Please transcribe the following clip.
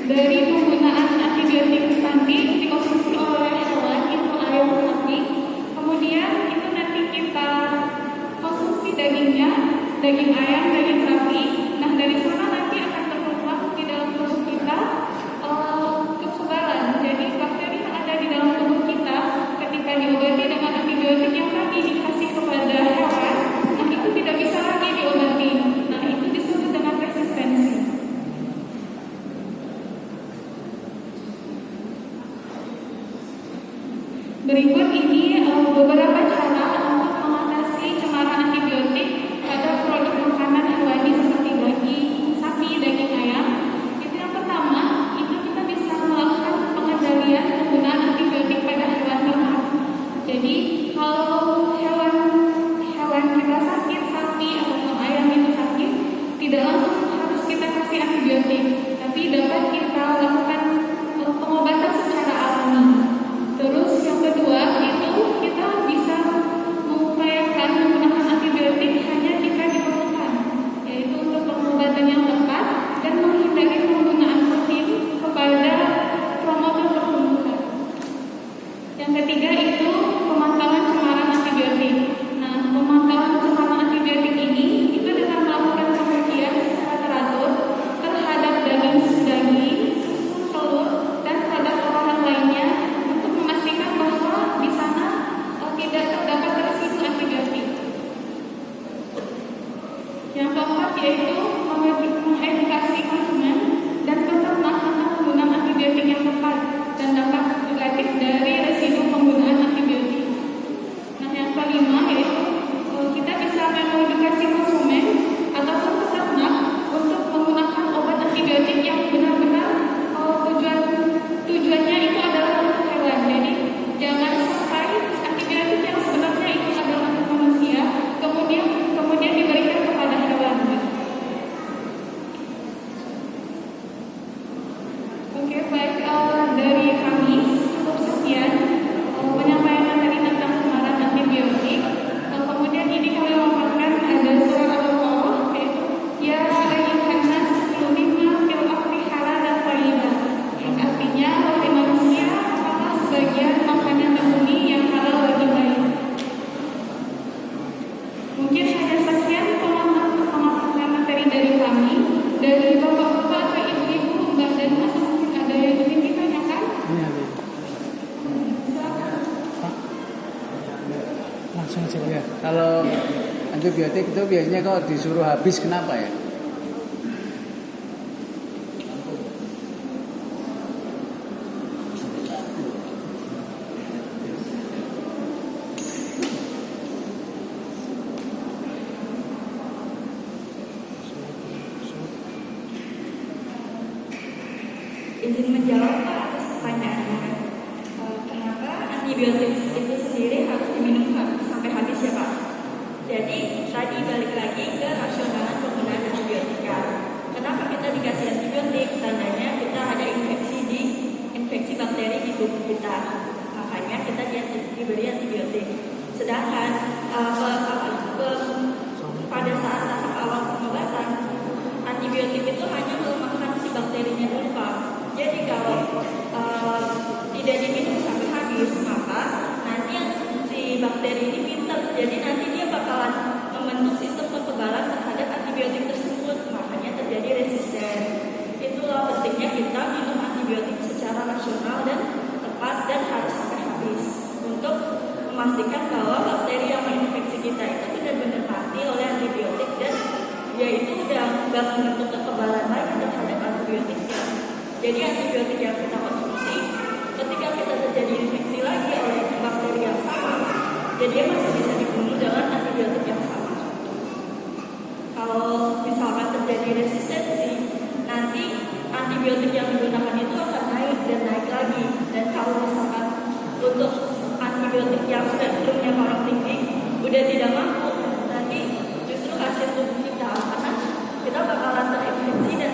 dari penggunaan antibiotik nanti dikonsumsi oleh hewan itu ayam sapi, kemudian itu nanti kita konsumsi dagingnya, daging ayam, daging sapi. Nah dari sana nanti akan terkumpul di dalam tubuh kita kekebalan. Jadi bakteri yang ada di dalam tubuh kita ketika diobati dengan antibiotik yang tadi dikasih kepada hewan, nah itu tidak bisa lagi diobati. Nah itu disebut dengan resistensi. Berikut ini beberapa cara untuk mengatasi cemaran antibiotik pada produk makanan hewani seperti daging sapi, daging ayam. Itu yang pertama, itu kita bisa melakukan pengendalian penggunaan antibiotik pada hewan ternak. Jadi kalau hewan kita sakit, sapi atau ayam itu sakit, tidak langsung harus kita kasih antibiotik, tapi dapat kita lakukan pengobatan secara alami. Terus yang kedua itu kita bisa mengupayakan menggunakan antibiotik hanya jika diperlukan, yaitu untuk pengobatan yang tepat dan menghindari penggunaan rutin kepada promotor pertumbuhan. Yang ketiga itu pemantauan cemaran antibiotik. Nah, pemantauan cemaran antibiotik ini itu dengan melakukan pengujian secara teratur terhadap daging, susu, telur, dan produk olahan lainnya untuk memastikan bahwa di sana tidak terdapat residu antibiotik. Yang keempat yaitu mengedukasi konsumen dan peternak tentang penggunaan antibiotik yang tepat dan dampak negatif dari residu penggunaan antibiotik. Nah, yang kelima yaitu kita bisa mengedukasi konsumen ataupun peternak untuk menggunakan obat antibiotik yang benar-benar tujuannya itu adalah untuk hewan. Jadi jangan sampai antibiotik yang sebenarnya itu adalah untuk manusia kemudian diberikan kepada hewan. Oke, baik, dari kami cukup sekian penyampaian materi tentang cemaran antibiotik. Kemudian ini kami memaparkan ada surat Allah yaitu ya ayyuhan nas kulu mimma fil ardi halalan thayyiban. Artinya wahai manusia, makanlah sebagian makanan di bumi yang halal bagi kalian. Mungkin hanya sekian pemaparan materi dari kami. Dari bapak-bapak atau ibu-ibu, mbak dan mas, mungkin ada yang ingin ditanyakan? Langsung aja ya. Kalau antibiotik itu biasanya kalau disuruh habis kenapa ya? Izin menjawab Pak atas pertanyaannya. Kenapa antibiotik itu sendiri harus diminum sampai habis ya Pak? Jadi tadi balik lagi ke rasionalan penggunaan antibiotika. Kenapa kita dikasih antibiotik? Tandanya kita ada infeksi bakteri di tubuh kita. Makanya kita diberi antibiotik. Sedangkan pada saat tahap awal pengobatan, antibiotik itu hanya melemahkan si bakterinya dulu Pak. Jadi kalau tidak diminum sampai habis, maka nanti si bakteri ini pintar. Jadi nanti dia bakalan membentuk sistem kekebalan terhadap antibiotik tersebut. Makanya terjadi resisten. Itulah pentingnya kita minum antibiotik secara rasional dan tepat dan harus sampai habis untuk memastikan bahwa bakteri yang menginfeksi kita itu benar-benar mati oleh antibiotik dan dia itu udah nggak membentuk kekebalan lagi terhadap antibiotik. Jadi antibiotik yang kita konsumsi ketika kita terjadi infeksi lagi oleh bakteri yang sama, jadi dia masih bisa dibunuh dengan antibiotik yang sama. Kalau misalkan terjadi resistensi, nanti antibiotik yang digunakan itu akan naik dan naik lagi. Dan kalau misalkan untuk antibiotik yang spektrumnya paling tinggi udah tidak mampu, nanti justru hasil tubuh kita karena kita bakalan terinfeksi dan